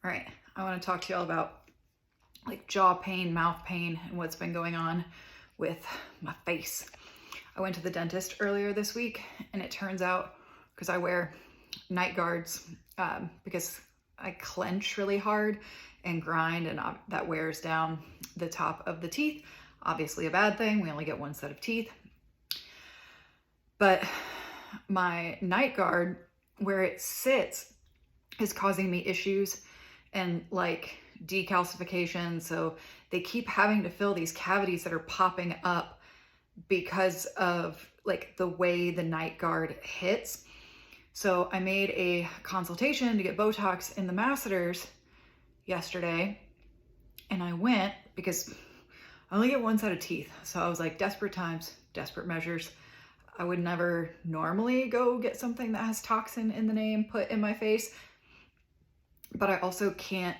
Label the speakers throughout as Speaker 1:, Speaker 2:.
Speaker 1: All right, I want to talk to y'all about like jaw pain, mouth pain, and what's been going on with my face. I went to the dentist earlier this week, and it turns out, because I wear night guards, because I clench really hard and grind, and that wears down the top of the teeth. Obviously a bad thing. We only get one set of teeth. But my night guard, where it sits, is causing me issues and like decalcification. So they keep having to fill these cavities that are popping up because of like the way the night guard hits. So I made a consultation to get Botox in the masseters yesterday, and I went because I only get one set of teeth. So I was like, desperate times, desperate measures. I would never normally go get something that has toxin in the name put in my face, but I also can't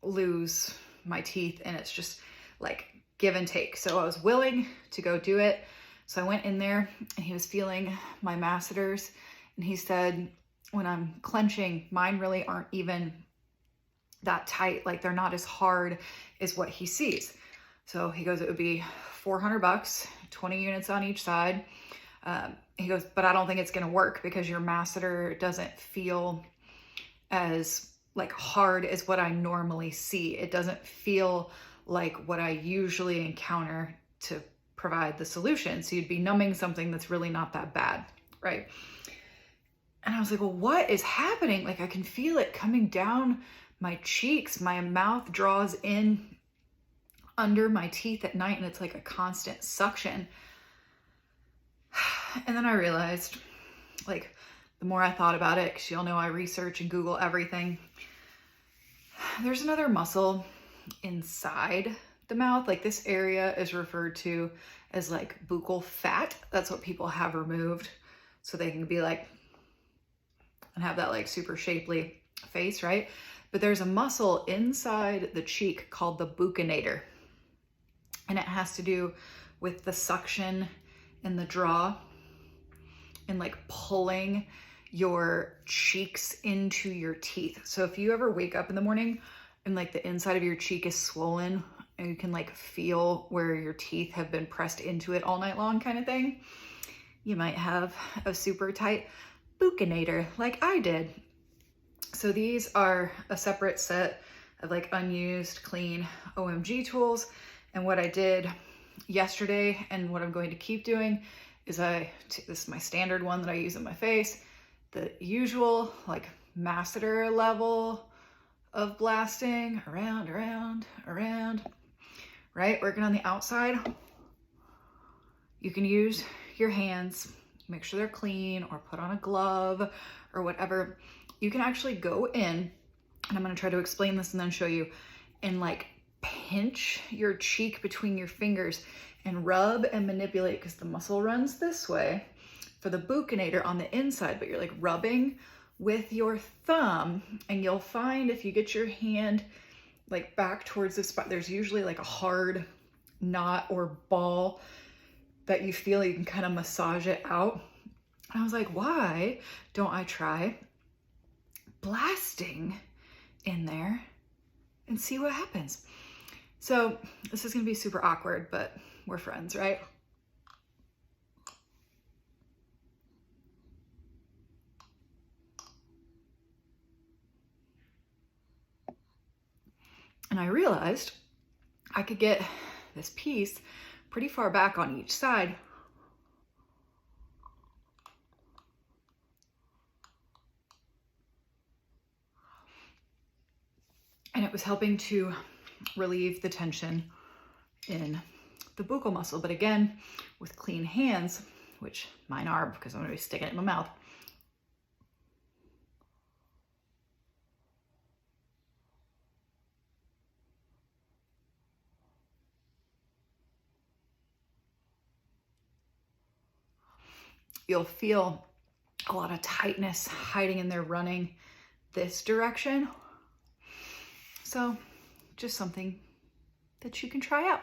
Speaker 1: lose my teeth, and it's just like give and take. So I was willing to go do it. So I went in there, and he was feeling my masseters, and he said, when I'm clenching, mine really aren't even that tight. Like they're not as hard as what he sees. So he goes, it would be $400, 20 units on each side. He goes, but I don't think it's going to work because your masseter doesn't feel as like hard as what I normally see. It doesn't feel like what I usually encounter to provide the solution. So you'd be numbing something that's really not that bad, right? And I was like, well, what is happening? Like I can feel it coming down my cheeks. My mouth draws in under my teeth at night, and it's like a constant suction. And then I realized, like, the more I thought about it, because y'all know I research and Google everything, there's another muscle inside the mouth. Like this area is referred to as like buccal fat. That's what people have removed so they can be like, and have that like super shapely face, right? But there's a muscle inside the cheek called the buccinator, and it has to do with the suction in the jaw and like pulling your cheeks into your teeth. So if you ever wake up in the morning and like the inside of your cheek is swollen and you can like feel where your teeth have been pressed into it all night long kind of thing, you might have a super tight buccinator like I did. So these are a separate set of like unused clean OMG tools. And what I did yesterday and what I'm going to keep doing is this is my standard one that I use in my face, the usual like masseter level of blasting around, right? Working on the outside. You can use your hands, make sure they're clean, or put on a glove or whatever. You can actually go in, and I'm gonna try to explain this and then show you, and like pinch your cheek between your fingers and rub and manipulate, because the muscle runs this way for the buccinator on the inside, but you're like rubbing with your thumb, and you'll find if you get your hand like back towards the spot, there's usually like a hard knot or ball that you feel. You can kind of massage it out. And I was like, why don't I try blasting in there and see what happens? So this is gonna be super awkward, but we're friends, right? And I realized I could get this piece pretty far back on each side. And it was helping to relieve the tension in the buccal muscle. But again, with clean hands, which mine are because I'm gonna be sticking it in my mouth, you'll feel a lot of tightness hiding in there running this direction. So just something that you can try out.